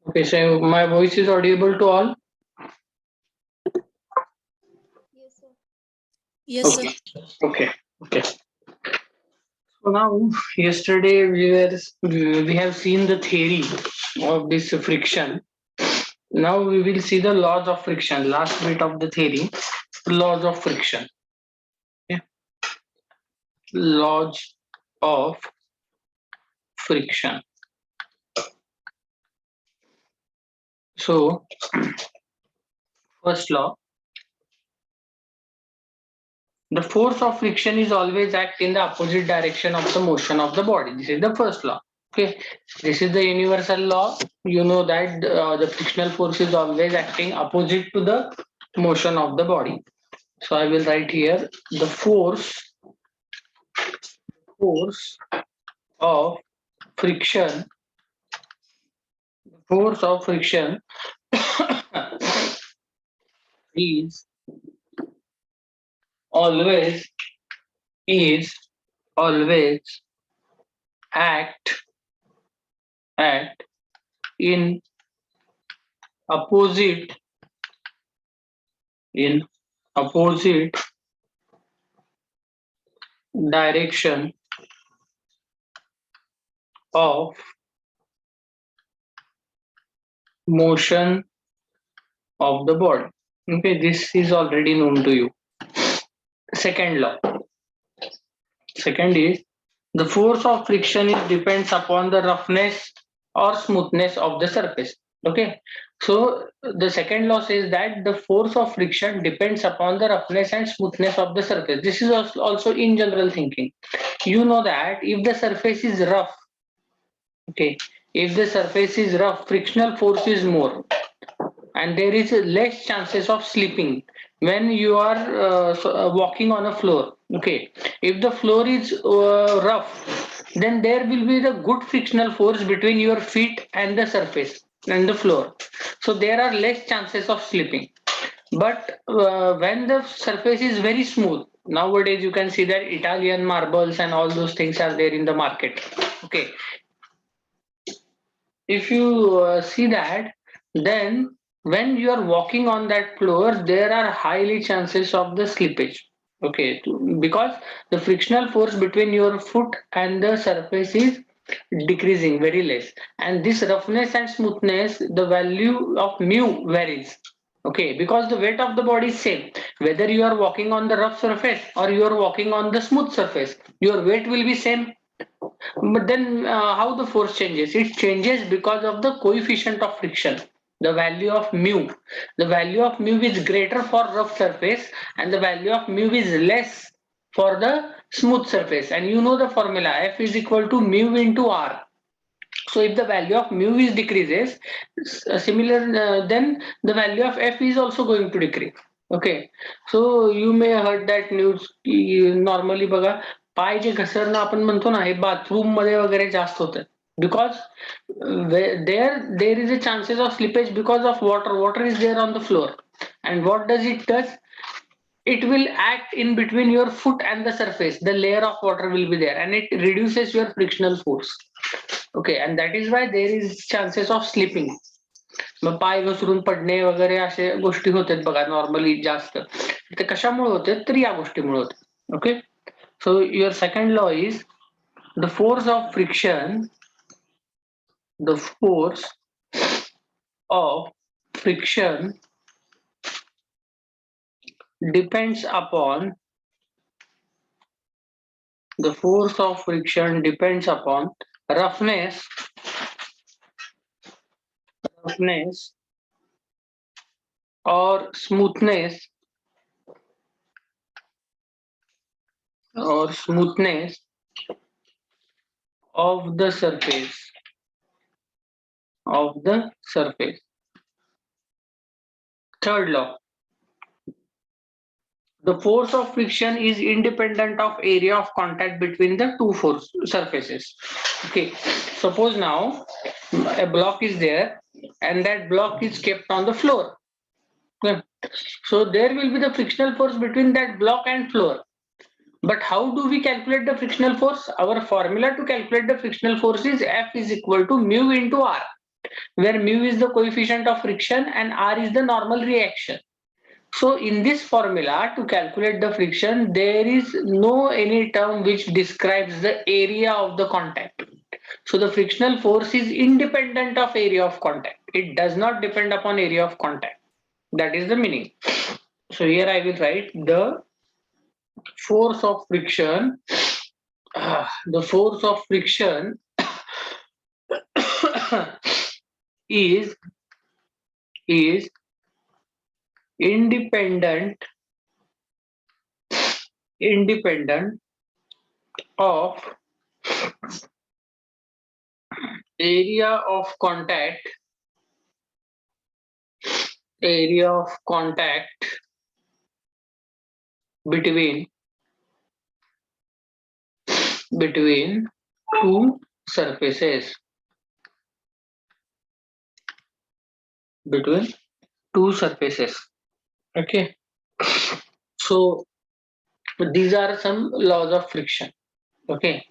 Okay, so my voice is audible to all? Yes, sir. Okay. Okay. Okay. So now, yesterday we have seen the theory of this friction. Now we will see the laws of friction. Last bit of the theory, laws of friction. Yeah. Laws of friction. So, first law, the force of friction is always act in the opposite direction of the motion of the body. This is the first law. Okay, this is the universal law. You know that the frictional force is always acting opposite to the motion of the body. So I will write here the force of friction, force of friction is always is always act act in opposite in opposite direction of motion of the body. Okay, this is already known to you. Second law. Second is the force of friction is depends upon the roughness or smoothness of the surface. Okay, so the second law says that the force of friction depends upon the roughness and smoothness of the surface. This is also in general thinking. You know that if the surface is rough, okay, if the surface is rough, frictional force is more, and there is less chances of slipping when you are walking on a floor. Okay, if the floor is rough, then there will be the good frictional force between your feet and the surface and the floor, so there are less chances of slipping. But when the surface is very smooth, nowadays you can see that Italian marbles and all those things are there in the market. Okay, if you see that, then when you are walking on that floor, there are highly chances of the slippage. Okay, because the frictional force between your foot and the surface is decreasing very less, and this roughness and smoothness, the value of mu varies. Okay, because the weight of the body is same, whether you are walking on the rough surface or you are walking on the smooth surface, your weight will be same. But then how the force changes? It changes because of the coefficient of friction, the value of mu. The value of mu is greater for rough surface and the value of mu is less for the smooth surface. And you know the formula, F is equal to mu into R. So if the value of mu is decreases, similar then the value of F is also going to decrease. Okay, so you may heard that news normally बघा पाय जे घसरणं आपण म्हणतो ना हे bathroom मध्ये वगैरे जास्त होतं because there is a chances of slippage because of water is there on the floor, and what does it does, it will act in between your foot and the surface, the layer of water will be there and it reduces your frictional force. Okay, and that is why there is chances of slipping. मग पाय घसरून पडणे वगैरे अशा गोष्टी होतात बघा normally जास्त, ते कशामुळे होते तर या गोष्टीमुळे होते. Okay, so your second law is the force of friction, the force of friction depends upon the force of friction depends upon roughness or smoothness of the surface. of the surface. Third law. The force of friction is independent of area of contact between the two force surfaces. Okay, suppose now a block is there and that block is kept on the floor. Okay. So there will be the frictional force between that block and floor. But how do we calculate the frictional force? Our formula to calculate the frictional force is F is equal to mu into R, where mu is the coefficient of friction and R is the normal reaction. So in this formula to calculate the friction, there is no any term which describes the area of the contact. So the frictional force is independent of area of contact. It does not depend upon area of contact. That is the meaning. So here I will write the force of friction. The force of friction is independent of area of contact between two surfaces. Between two surfaces. Okay. So these are some laws of friction. Okay.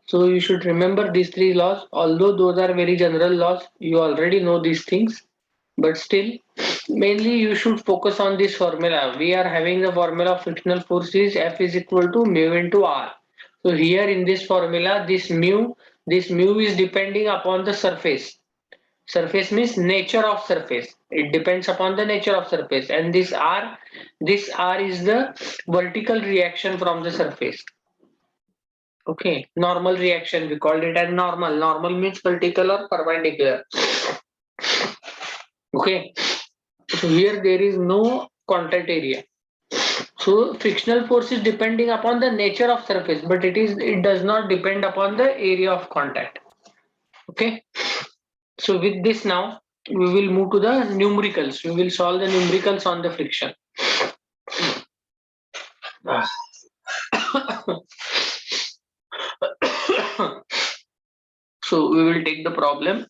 So you should remember these three laws. Although those are very general laws, you already know these things. But still, mainly you should focus on this formula. We are having the formula of frictional force is F is equal to mu into R. So here in this formula, this mu is depending upon the surface. Surface means nature of surface. It depends upon the nature of surface. And this R is the vertical reaction from the surface. Okay, normal reaction. We called it as normal. Normal means vertical or perpendicular. Okay, so here there is no contact area. So frictional force is depending upon the nature of surface, but it does not depend upon the area of contact. Okay. So with this now we will move to the numericals. We will solve the numericals on the friction. So we will take the problem.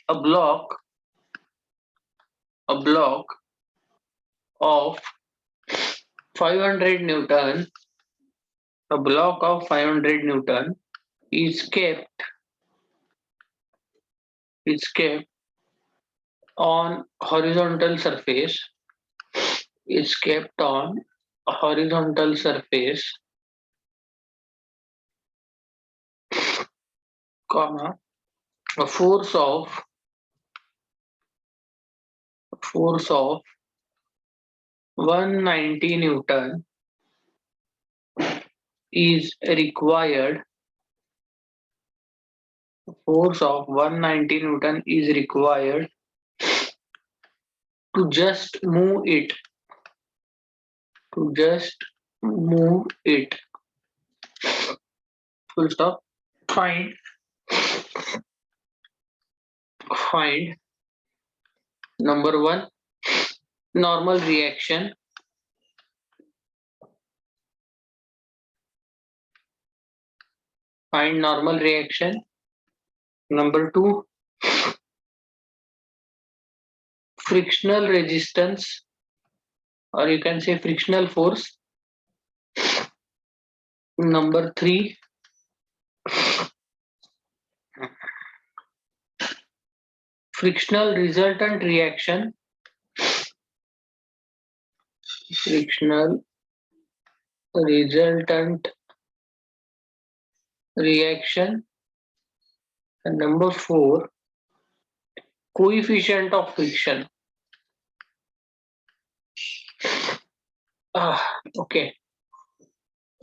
A block of 500 Newton, a block of 500 Newton is kept on horizontal surface, is kept on a horizontal surface, comma, a force of 190 Newton is required. Force of 190 Newton is required to just move it. Full stop. Find number one, normal reaction. Find normal reaction. Number two, frictional resistance, or you can say frictional force. Number three, frictional resultant reaction. Frictional resultant reaction. And number four, coefficient of friction. Okay.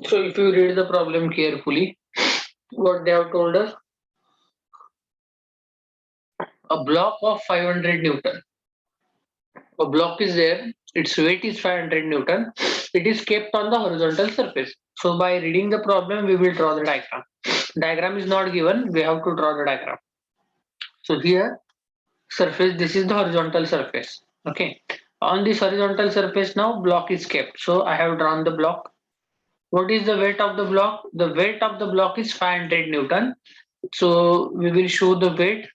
So if you read the problem carefully, what they have told us, a block of 500 Newton. A block is there, its weight is 500 Newton. It is kept on the horizontal surface. So by reading the problem, we will draw the diagram. Diagram is not given, we have to draw the diagram. So here surface, this is the horizontal surface. Okay. On this horizontal surface now block is kept. So I have drawn the block. What is the weight of the block? The weight of the block is 500 Newton. So we will show the weight.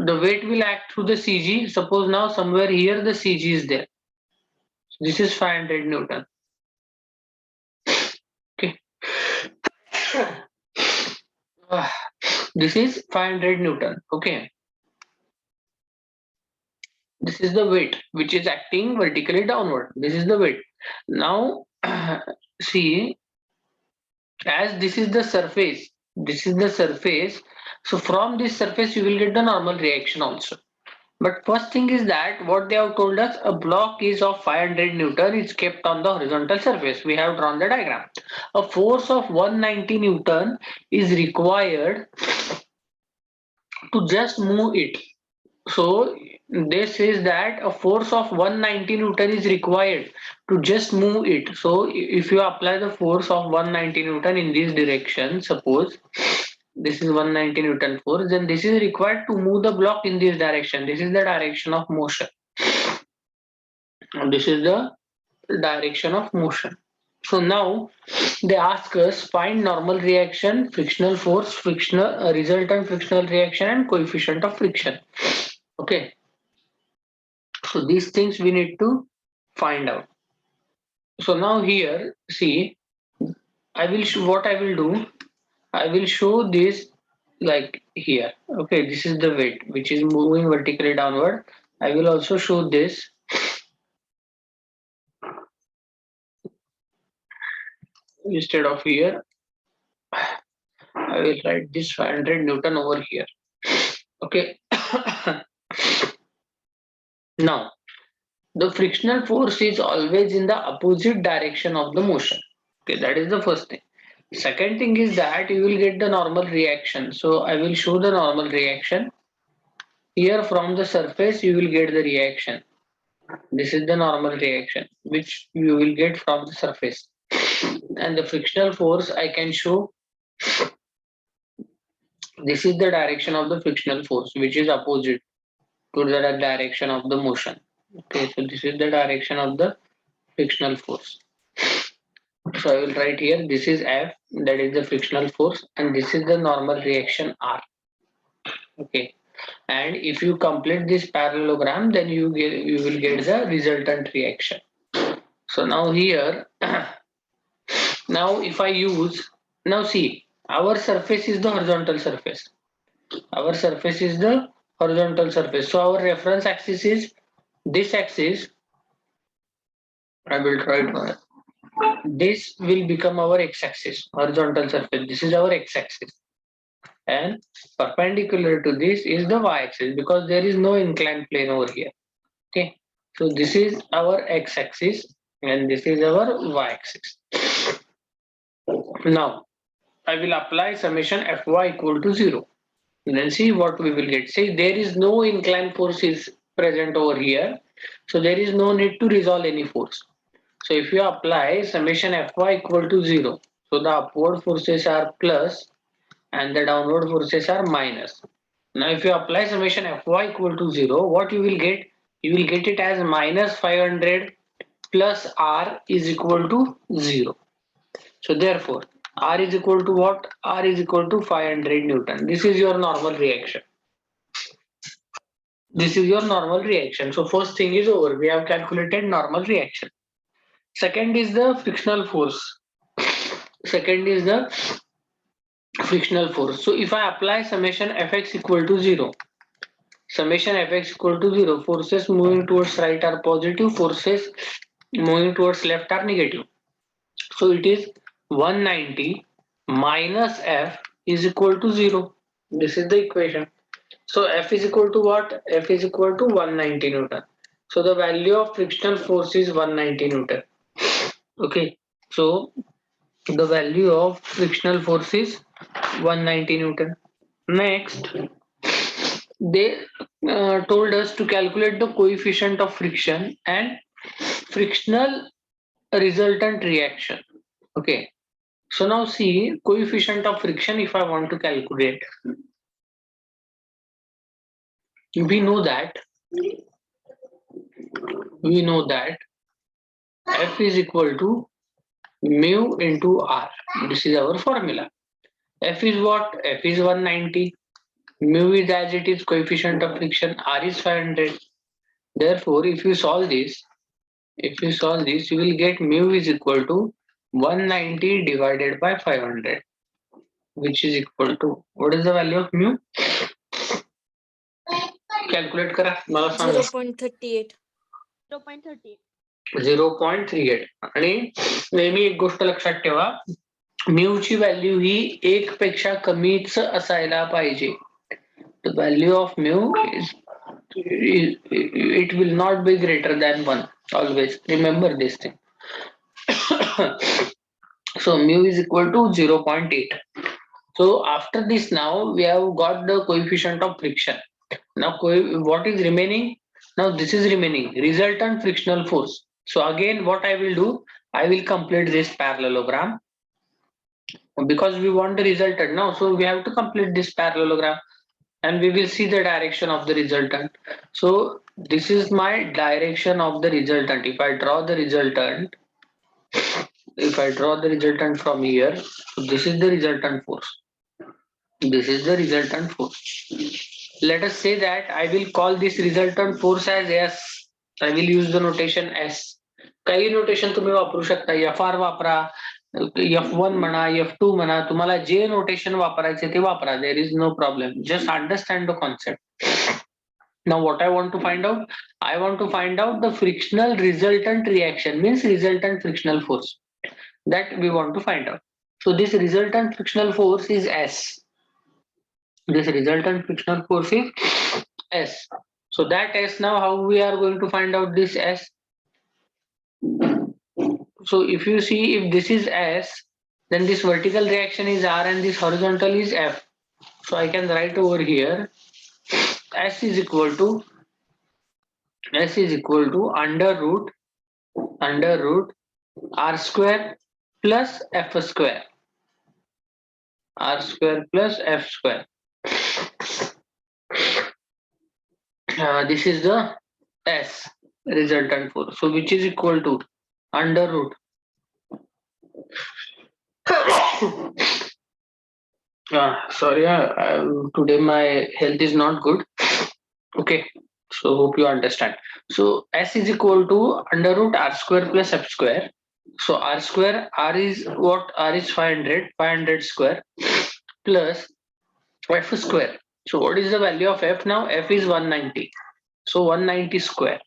The weight will act through the CG. Suppose now somewhere here the CG is there. This is 500 Newton. Okay. This is 500 Newton. Okay. This is the weight which is acting vertically downward. This is the weight. Now see, as this is the surface, this is the surface. So from this surface you will get the normal reaction also. But first thing is that what they have told us, a block is of 500 Newton is kept on the horizontal surface. We have drawn the diagram. A force of 190 Newton is required to just move it. So this is that a force of 190 Newton is required to just move it. So if you apply the force of 190 Newton in this direction, suppose this is 190 Newton force, then this is required to move the block in this direction. This is the direction of motion. And this is the direction of motion. So now they ask us find normal reaction, frictional force, frictional resultant frictional reaction, and coefficient of friction. Okay. So these things we need to find out. So now here, see, I will show what I will do. I will show this like here. Okay, this is the weight which is moving vertically downward. I will also show this. Instead of here, I will write this 500 Newton over here. Okay. Now, the frictional force is always in the opposite direction of the motion. Okay, that is the first thing. Second thing is that you will get the normal reaction. So I will show the normal reaction. Here from the surface you will get the reaction. This is the normal reaction which you will get from the surface. And the frictional force I can show. This is the direction of the frictional force which is opposite to the direction of the motion. Okay, so this is the direction of the frictional force. So I will write here, this is F, that is the frictional force, and this is the normal reaction R. Okay, and if you complete this parallelogram, then you will get the resultant reaction. So now here, now if I use, now see, our surface is the horizontal surface. Our surface is the horizontal surface. So our reference axis is this axis. I will try to. This will become our x-axis, horizontal surface. This is our x-axis. And perpendicular to this is the y-axis because there is no inclined plane over here. Okay. So this is our x-axis and this is our y-axis. Now, I will apply summation Fy equal to 0. And then see what we will get. See, there is no inclined force is present over here. So there is no need to resolve any force. So if you apply summation Fy equal to 0, so the upward forces are plus and the downward forces are minus. Now if you apply summation Fy equal to 0, what you will get? You will get it as minus 500 plus R is equal to 0. So therefore, R is equal to what? R is equal to 500 Newton. This is your normal reaction. This is your normal reaction. So first thing is over. We have calculated normal reaction. Second is the frictional force. Second is the frictional force. So if I apply summation Fx equal to 0, summation Fx equal to 0, forces moving towards right are positive, forces moving towards left are negative. So it is 190 minus F is equal to 0. This is the equation. So F is equal to what? F is equal to 190 Newton. So the value of frictional force is 190 Newton. Okay. So the value of frictional force is 190 Newton. Next, they told us to calculate the coefficient of friction and frictional resultant reaction. Okay. So now see coefficient of friction if I want to calculate. We know that F is equal to mu into R. This is our formula. F is what? F is 190. Mu is as it is coefficient of friction. R is 500. Therefore, if you solve this, you will get mu is equal to 190 divided by 500, which is equal to, what is the value of mu? Calculate करा मला सांगा. 0.38. 0.38. आणि नेहमी एक गोष्ट लक्षात ठेवा, mu ची value ही 1 पेक्षा कमीच असायला पाहिजे. The value of mu is it will not be greater than 1. Always remember this thing. So mu is equal to 0.8. So after this now we have got the coefficient of friction. Now what is remaining? Now this is remaining resultant frictional force. So again what I will do, I will complete this parallelogram because we want the resultant now. So we have to complete this parallelogram and we will see the direction of the resultant. So this is my direction of the resultant. If I draw the resultant from here, so this is the resultant force. This is the resultant force. Let us say that I will call this resultant force as S. I will use the notation S. काही notation तुम्ही वापरू शकता. FR वापरा, F1 म्हणा, F2 म्हणा, तुम्हाला जे notation वापरायचे ते वापरा. There is no problem. Just understand the concept. Now what I want to find out? I want to find out the frictional resultant reaction, means resultant frictional force. That we want to find out. So this resultant frictional force is S. This resultant frictional force is S. So that S, now how we are going to find out this S? So if you see, if this is S, then this vertical reaction is R and this horizontal is F. So I can write over here S is equal to under root R square plus F square. R square plus F square. This is the S resultant force. So which is equal to under root. Sorry, today my health is not good. Okay, so hope you understand. So S is equal to under root R square plus F square. So R square, R is what? R is 500 square plus F square. So what is the value of F now? F is 190. So 190 square.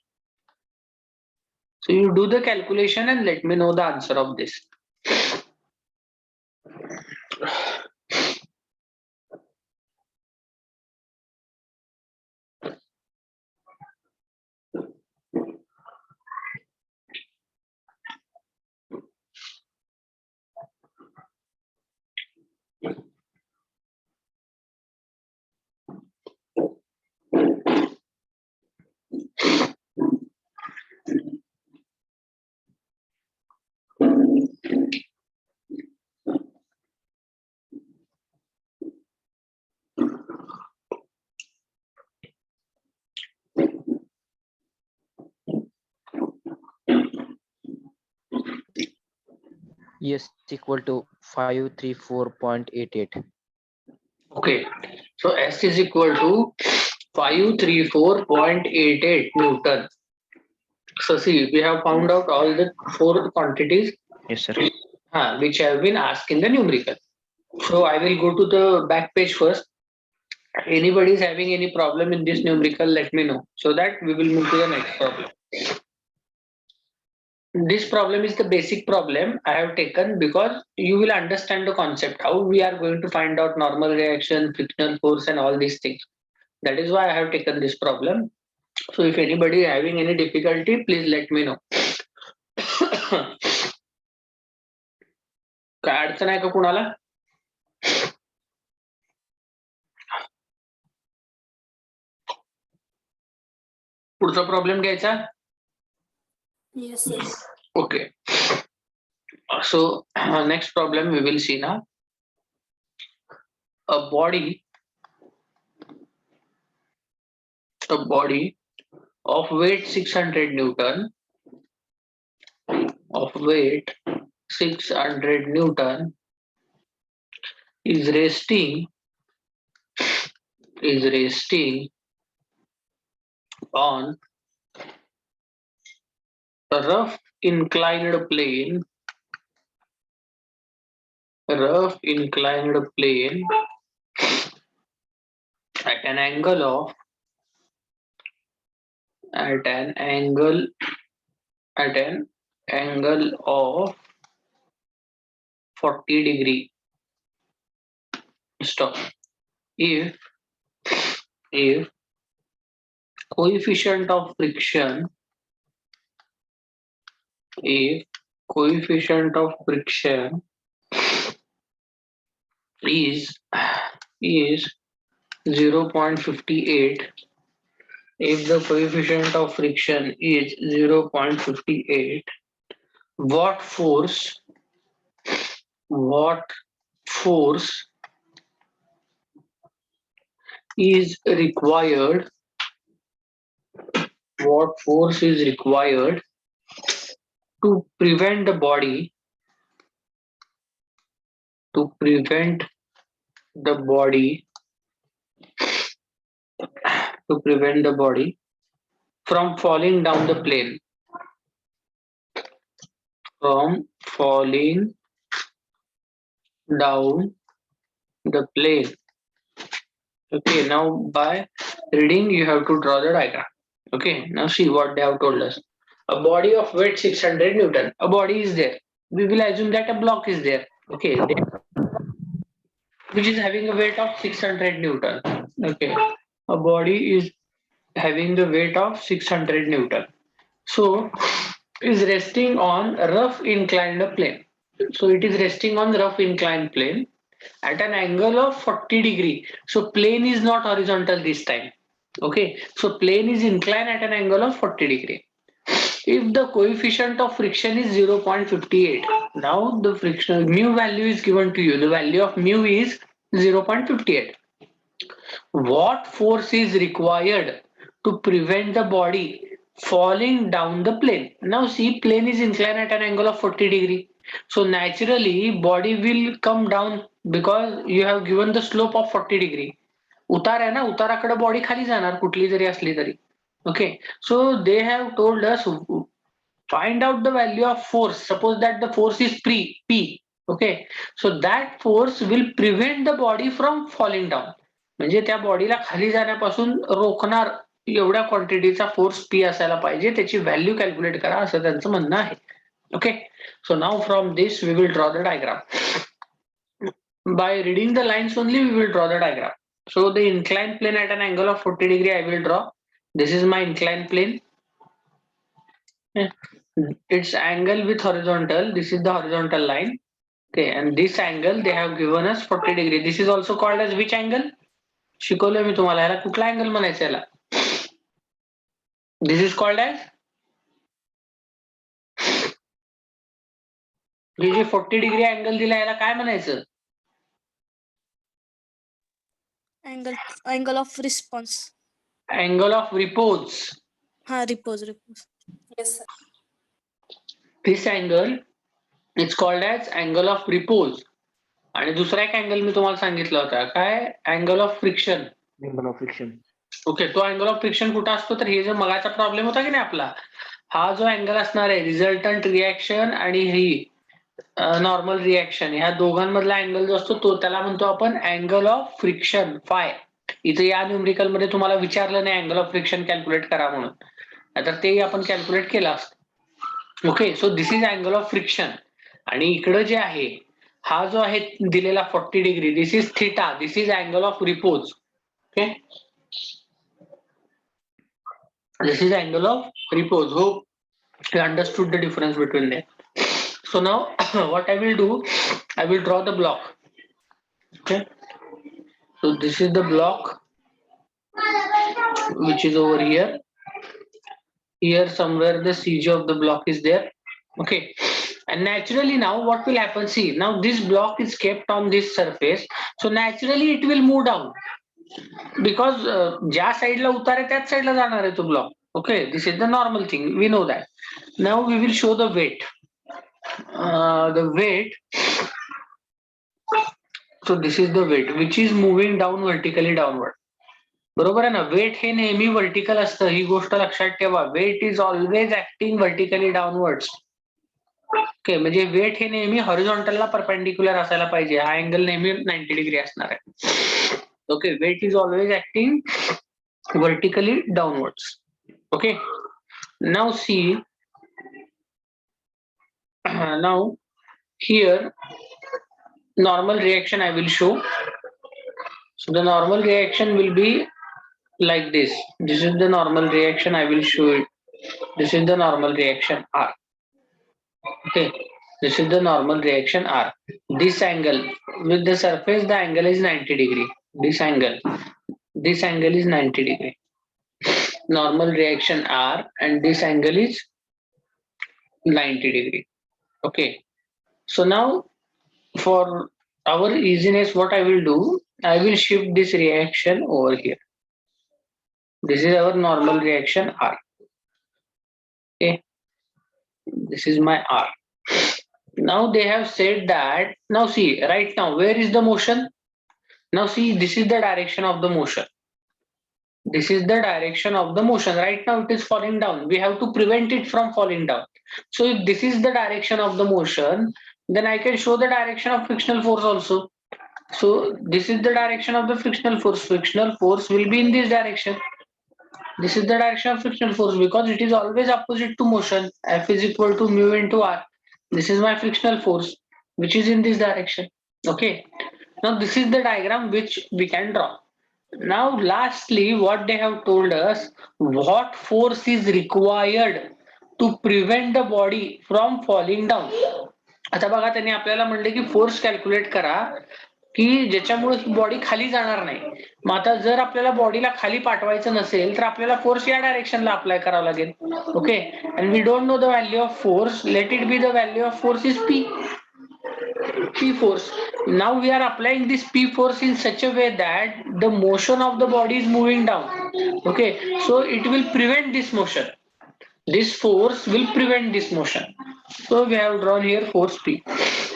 So you do the calculation and let me know the answer of this. Yes, equal to 534.88. Okay, so S is equal to 534.88 Newton. So see, we have found out all the 4 quantities Yes, sir. which have been asked in the numerical. So I will go to the back page first. Anybody is having any problem in this numerical, let me know, so that we will move to the next problem. This problem is the basic problem I have taken because you will understand the concept, how we are going to find out normal reaction, frictional force and all these things. That is why I have taken this problem. So if anybody is having any difficulty, please let me know. काय अडचण आहे का कुणाला? पुढचा problem घ्यायचा? Yes, sir. Okay. So next problem we will see now. A body of weight 600 Newton, of weight 600 Newton is resting on a rough inclined plane at an angle of at an angle at an angle of 40 degree. Stop. If coefficient of friction if coefficient of friction is 0.58, if the coefficient of friction is 0.58, what force is required to prevent the body from falling down the plane from falling down the plane. Okay, now by reading you have to draw the diagram. Okay, now see what they have told us. A body of weight 600 Newton. A body is there. We will assume that a block is there. Okay, which is having a weight of 600 Newton. Okay, a body is having the weight of 600 Newton. So is resting on a rough inclined plane. So it is resting on rough inclined plane at an angle of 40 degree. So plane is not horizontal this time. Okay, so plane is inclined at an angle of 40 degree. If the coefficient of friction is 0.58, now the frictional mu value is given to you. The value of mu is 0.58. What force is required to prevent the body falling down the plane? Now see, plane is inclined at an angle of 40 degree. So naturally body will come down because you have given the slope of 40 degree. उतार आहे ना, उताराकडे body खाली जाणार कुठली जरी असली तरी. Okay, so they have told us find out the value of force. Suppose that the force is P. Okay, so that force will prevent the body from falling down. म्हणजे त्या बॉडीला खाली जाण्यापासून रोखणार एवढ्या क्वांटिटीचा फोर्स पी असायला पाहिजे, त्याची value calculate करा असं त्यांचं म्हणणं आहे. Okay, so now from this we will draw the diagram. By reading the lines only we will draw the diagram. So the inclined plane at an angle of 40 degree I will draw. This is my inclined plane. Its angle with horizontal, this is the horizontal line. Okay, and this angle they have given us 40 degree. This is also called as which angle? शिकवलंय मी तुम्हाला, याला कुठला angle म्हणायचं याला? This is called as J 40 degree angle दिला याला काय म्हणायचं? Angle of response. Angle of repose. Repose. Yes, sir. This angle is called as angle of repose. आणि दुसरा एक अँगल मी तुम्हाला सांगितला होता, काय? Angle of friction. Angle of friction. Okay, तो अँगल ऑफ फ्रिक्शन कुठं असतो? तर हे जो मगाचा प्रॉब्लेम होता की नाही आपला, हा जो अँगल असणार आहे रिझल्टंट रिॲक्शन आणि ही नॉर्मल रिॲक्शन, ह्या दोघांमधला अँगल जो असतो तो त्याला म्हणतो आपण अँगल ऑफ फ्रिक्शन फाय. इथे या न्यूमरिकल मध्ये तुम्हाला विचारलं नाही अँगल ऑफ फ्रिक्शन कॅल्क्युलेट करा म्हणून, तर ते आपण कॅल्क्युलेट केलं असतं. Okay, so this is angle of friction. आणि इकडं जे आहे हा जो आहे दिलेला 40 degree, this is theta, this is angle of repose. Okay, this is angle of repose. Hope you understood the difference between them. So now what I will do, I will draw the block. Okay, so this is the block which is over here. Here somewhere the CG of the block is there. Okay, And naturally now what will happen, see, now this block is kept on this surface, so naturally it will move down because ज्या साईडला उतार आहे त्याच साईडला जाणार आहे तो block. Okay, this is the normal thing, we know that. Now we will show the weight. The weight, so this is the weight which is moving down vertically downward. बरोबर आहे ना, वेट हे नेहमी वर्टिकल असतं, ही गोष्ट लक्षात ठेवा. Weight is always acting vertically downwards. Okay, म्हणजे वेट हे नेहमी हॉरिझॉन्टलला परपेंडिक्युलर असायला पाहिजे, हा अँगल नेहमी 90 डिग्री असणार आहे. Okay, weight is always acting vertically downwards. Okay, now see, now here normal reaction I will show. So the normal reaction will be like this. This is the normal reaction, I will show it. This is the normal reaction R. Okay, this is the normal reaction R. This angle with the surface, the angle is 90 degree. This angle is 90 degree. Normal reaction R, and this angle is 90 degree. Okay, so now for our easiness, what I will do, I will shift this reaction over here. This is our normal reaction R. Okay, this is my R. Now they have said that, now see, right now, where is the motion? Now see, this is the direction of the motion. This is the direction of the motion. Right now it is falling down. We have to prevent it from falling down. So if this is the direction of the motion, then I can show the direction of frictional force also. So this is the direction of the frictional force. Frictional force will be in this direction. This is the direction of frictional force because it is always opposite to motion. F is equal to mu into R. This is my frictional force, which is in this direction. Okay. Now this is the diagram which we can draw. Now lastly, what they have told us, what force is required to prevent the body from falling down. आता बघा, त्यांनी आपल्याला म्हणले की force calculate करा की ज्याच्यामुळे body खाली जाणार नाही. मग आता जर आपल्याला बॉडीला खाली पाठवायचं नसेल तर आपल्याला फोर्स या डायरेक्शनला अप्लाय करावा लागेल. Okay, and we don't know the value of force. Let it be the value of force is P force. Now we are applying this P force in such a way that the motion of the body is moving down. Okay, so it will prevent this motion. This force will prevent this motion. So we have drawn here force P.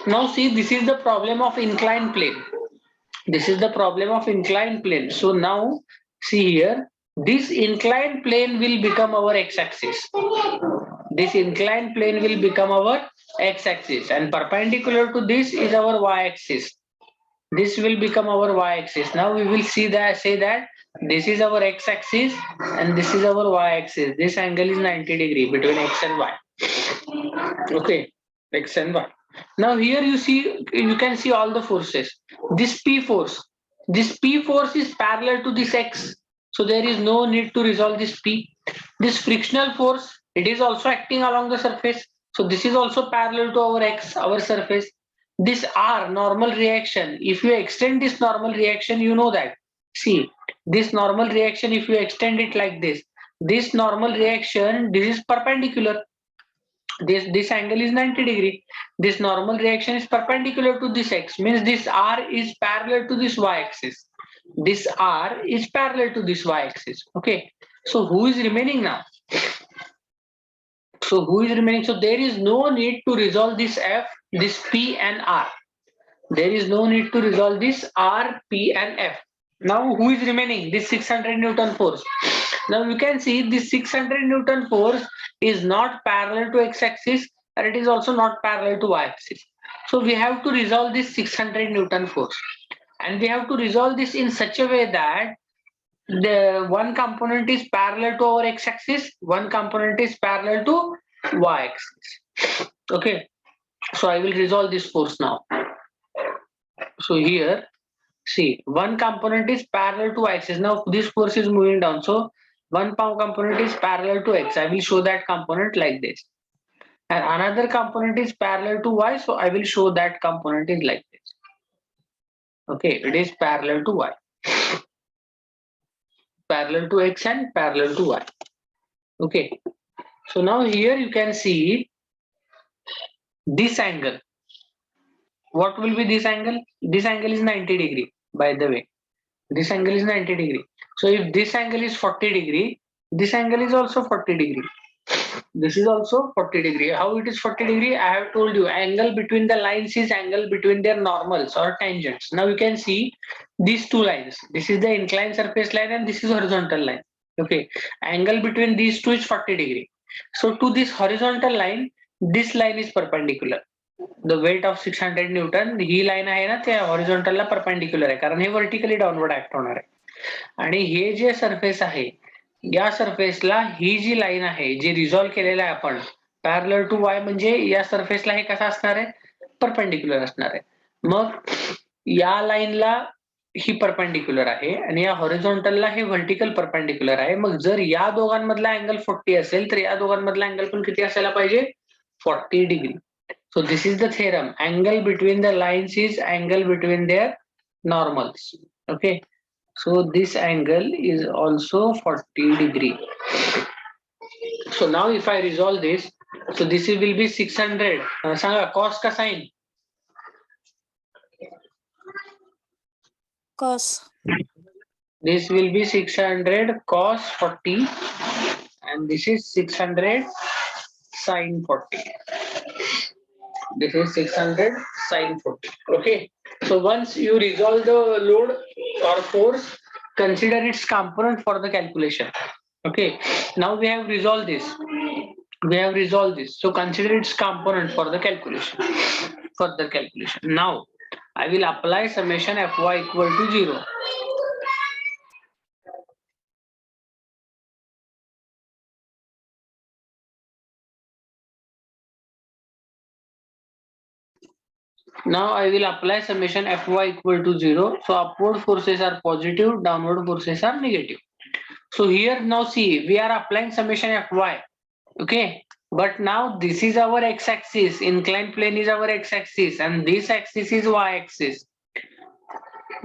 Now see, this is the problem of inclined plane. This is the problem of inclined plane. So now see here, this inclined plane will become our x-axis. This inclined plane will become our x-axis, and perpendicular to this is our y-axis. This will become our y-axis. Now we will see that, say that this is our x-axis and this is our y-axis. This angle is 90 degree between x and y. Okay, x and y. Now here you see, you can see all the forces. This P force is parallel to this x. So there is no need to resolve this P. This frictional force, it is also acting along the surface. So this is also parallel to our x, our surface. This R, normal reaction, if you extend this normal reaction, you know that. See, this normal reaction, if you extend it like this normal reaction, this is perpendicular. This angle is 90 degree. This normal reaction is perpendicular to this x, means this R is parallel to this y-axis. This R is parallel to this y-axis. Okay, so who is remaining now? So who is remaining? So there is no need to resolve this F, this P and R. There is no need to resolve this R, P and F. Now who is remaining? This 600 Newton force. Now you can see this 600 Newton force is not parallel to x-axis, and it is also not parallel to y-axis. So we have to resolve this 600 Newton force, and we have to resolve this in such a way that the one component is parallel to our x-axis, one component is parallel to y-axis. Okay, so I will resolve this force now. So here, see, one component is parallel to y-axis. Now this force is moving down, so one component is parallel to x. I will show that component like this, and another component is parallel to y, so I will show that component is like this. Okay, it is parallel to y, parallel to x and parallel to y. Okay, so now here you can see this angle, what will be this angle? This angle is 90 degree, by the way. This angle is 90 degree. So if this angle is 40 degree, this angle is also 40 degree. This is also 40 degree. How it is 40 degree? I have told you, angle between the lines is angle between their normals or tangents. Now you can see these two lines. This is the inclined surface line and this is horizontal line. Okay, angle between these two is 40 degree. So to this horizontal line, this line is perpendicular. The weight of 600 Newton he line आहे ना त्या हॉरिझॉन्टलला perpendicular आहे, कारण हे vertically downward act होणार आहे. आणि हे जे surface आहे, या सरफेसला ही जी लाईन आहे जी रिझॉल्व्ह केलेलं आहे आपण पॅरलल टू वाय, म्हणजे या सरफेसला हे कसं असणार आहे, परपेंडिक्युलर असणार आहे. मग या लाईनला ही परपेंडिक्युलर आहे आणि या हॉरिझॉन्टलला हे व्हर्टिकल परपेंडिक्युलर आहे. मग जर या दोघांमधला अँगल 40 असेल तर या दोघांमधला अँगल पण किती असायला पाहिजे, 40 degree. So this is the theorem. Angle between the lines is angle between their normals. Okay. So this angle is also 40 degree. So now if I resolve this, so this will be 600. Sanga cos ka sin? Cos. This will be 600 cos 40 and this is 600 sin 40. This is 600 sin 40. Okay. So once you resolve the load or force, consider its component for the calculation. Okay. Now we have resolved this. So consider its component for the calculation. Further calculation. Now I will apply summation Fy equal to 0. Now I will apply summation Fy equal to 0. So upward forces are positive, downward forces are negative. So here now see, we are applying summation Fy. Okay. But now this is our x-axis, inclined plane is our x-axis and this axis is y-axis.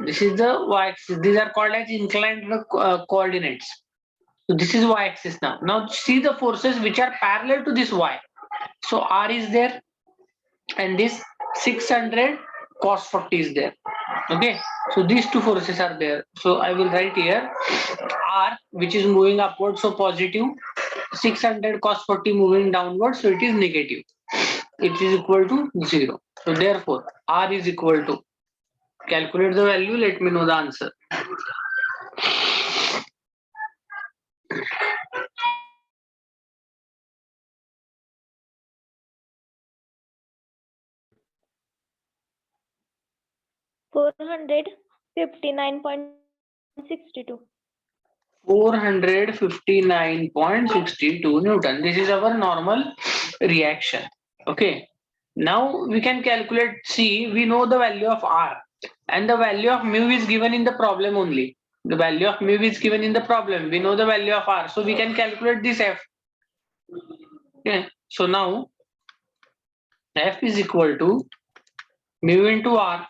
This is the y-axis. These are called as inclined coordinates. So this is y-axis now. Now see the forces which are parallel to this y. So R is there and this 600 cos 40 is there. Okay, so these two forces are there. So I will write here R, which is moving upward, so positive, 600 cos 40 moving downward, so it is negative. It is equal to 0. So therefore R is equal to, calculate the value, let me know the answer. $459.62. 459.62 Newton. This is our normal reaction. Okay. Now we can calculate, see, we know the value of R and the value of mu is given in the problem only. The value of mu is given in the problem. We know the value of R. So we can calculate this F. Okay. So now F is equal to mu into R,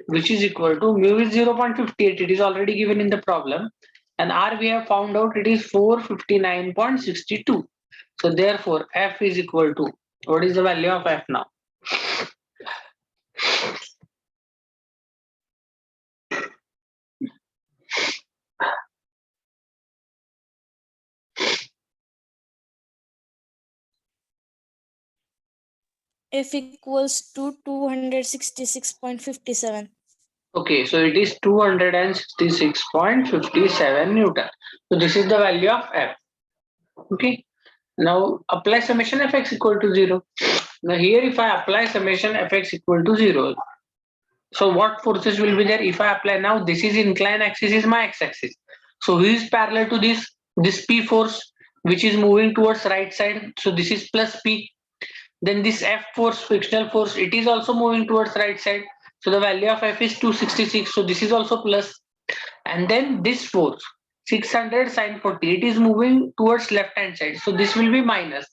which is equal to mu is 0.58. It is already given in the problem. And R we have found out it is 459.62. So therefore F is equal to, what is the value of F now? F equals to 266.57. Okay, so it is 266.57 Newton. So this is the value of F. Okay. Now apply summation Fx equal to 0. Now here if I apply summation Fx equal to 0, so what forces will be there? If I apply now, this is inclined axis is my x-axis. So who is parallel to this? This P force, which is moving towards right side. So this is plus P. Then this F force, frictional force, it is also moving towards right side. So the value of F is 266. So this is also plus. And then this force, 600 sin 40, it is moving towards left hand side. So this will be minus.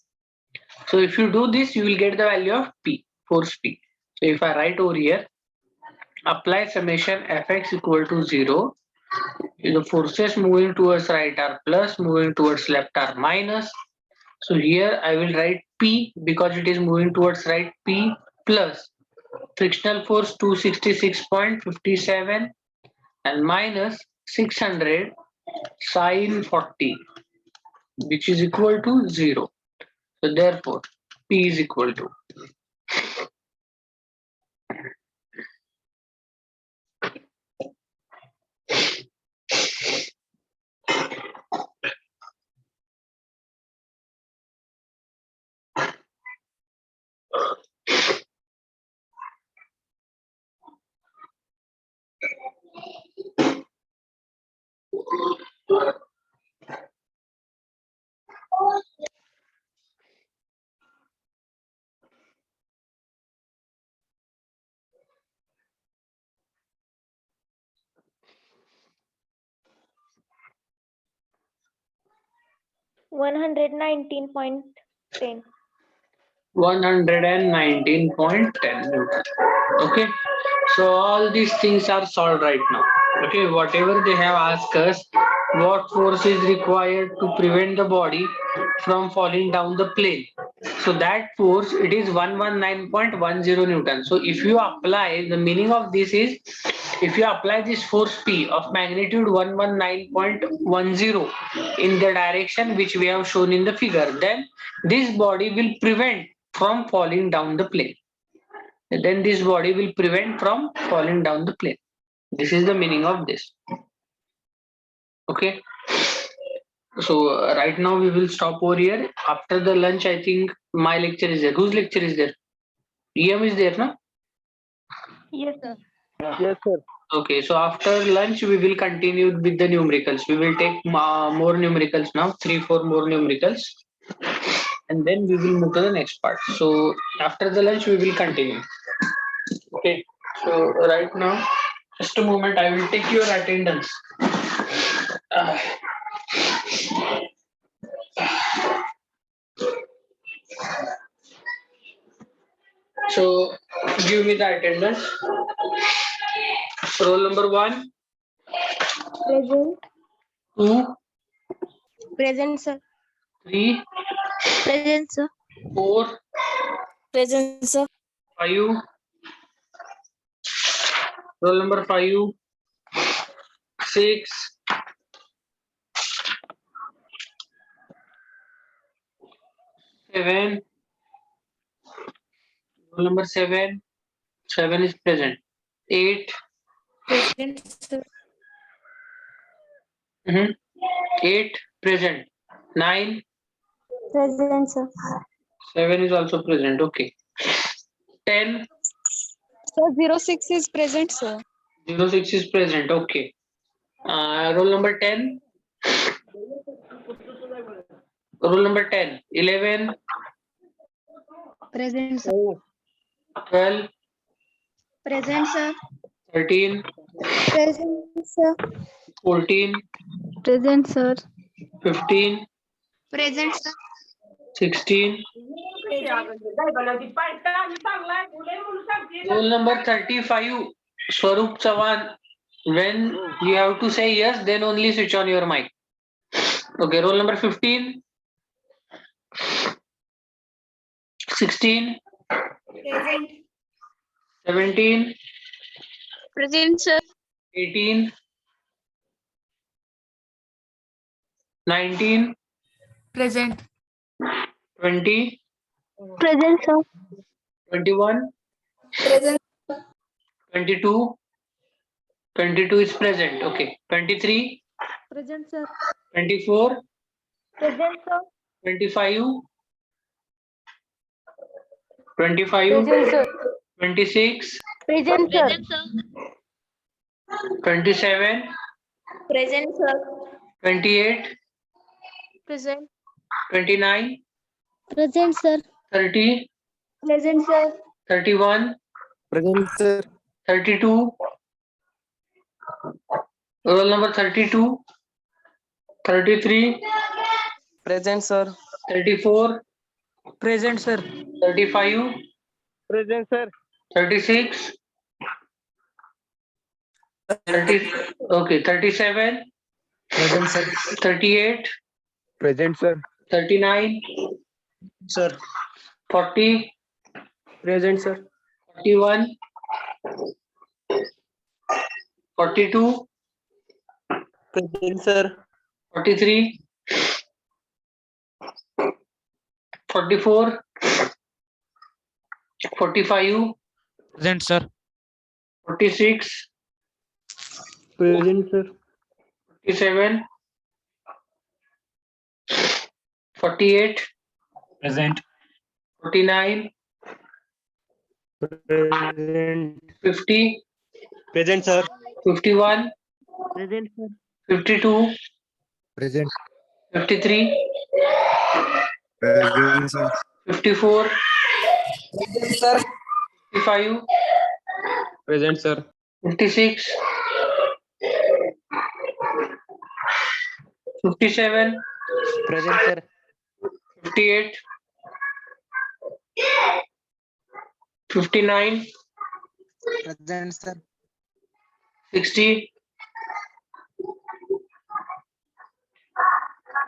So if you do this, you will get the value of P, force P. So if I write over here, apply summation Fx equal to 0. The forces moving towards right are plus, moving towards left are minus. So here I will write P because it is moving towards right, P plus frictional force 266.57 and minus 600 sine 40, which is equal to 0. So therefore P is equal to 119.10. 119.10 Newton. Okay, so all these things are solved right now. Okay, whatever they have asked us, what force is required to prevent the body from falling down the plane. So that force, it is 119.10 Newton. So if you apply, the meaning of this is, if you apply this force P of magnitude 119.10 in the direction which we have shown in the figure, then this body will prevent from falling down the plane. Then this body will prevent from falling down the plane. This is the meaning of this. Okay. So right now we will stop over here. After the lunch, I think my lecture is there. Whose lecture is there? EM is there, no? Yes, sir. Yes, sir. Okay. So after lunch, we will continue with the numericals. We will take more numericals now, 3-4 more numericals, and then we will move to the next part. So after the lunch, we will continue. Okay. So right now, just a moment, I will take your attendance. Uh, So give me the attendance. Roll number 1, Present. 2, Present, sir. 3, Present, sir. 4, Present, sir. 5. Roll number 5, 6, 7. Roll number 7. 7 is present. 8. Present, sir. 8 present. 9. Present, sir. 7 is also present. Okay. 10. Sir, 06 is present, sir. 06 is present. Okay. Roll number 10. Roll number 10. 11. Present, sir. 12. Present, sir. 13. Present, sir. 14. Present, sir. 15. Present, sir. 16. Roll number 35. Swarup Chavan. When you have to say yes, then only switch on your mic. Okay, roll number 15. 16. Present. 17. Present, sir. 18. 19. Present. 20. Present, sir. 21. Present. 22. 22 is present. Okay. 23. Present, sir. 24. Present, sir. 25. 25. Present, sir. 26. Present, sir. 27. Present, sir. 28. Present. 29. Present, sir. 30. Present, sir. 31. Present, sir. 32. Roll number 32. 33. Present, sir. 34. Present, sir. 35. Present, sir. 36. 30, okay, 37. Present, sir. 38. Present, sir. 39, Sir. 40, Present, sir. 41, 42, Present, sir. 43, 44, 45, Present, sir. 46, Present, sir. 47, 48, Present. 49, Present. 50, Present, sir. 51, Present, sir. 52, Present. 53, Present, sir. 54, Present, sir. 55, Present, sir. 56, 57, Present, sir. 58, 59, Present, sir. 60,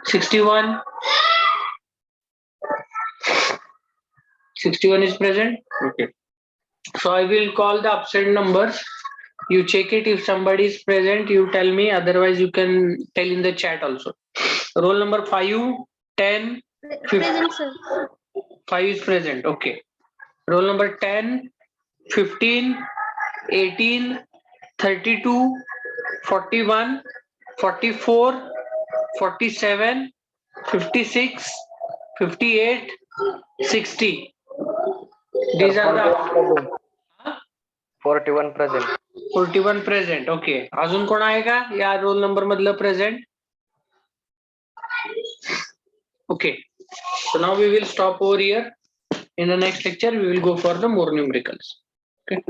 61, 61 is present. Okay. So I will call the absent numbers. You check it. If somebody is present, you tell me. Otherwise, you can tell in the chat also. Roll number 5, 10, Present, sir. 5 is present. Okay. Roll number 10, 15, 18, 32, 41, 44, 47, 56, 58, 60. These are the 41 present. 41 present. Okay. अजून कोण आहे का या roll number मधलं present? Okay. So now we will stop over here. In the next lecture, we will go for the more numericals. Okay.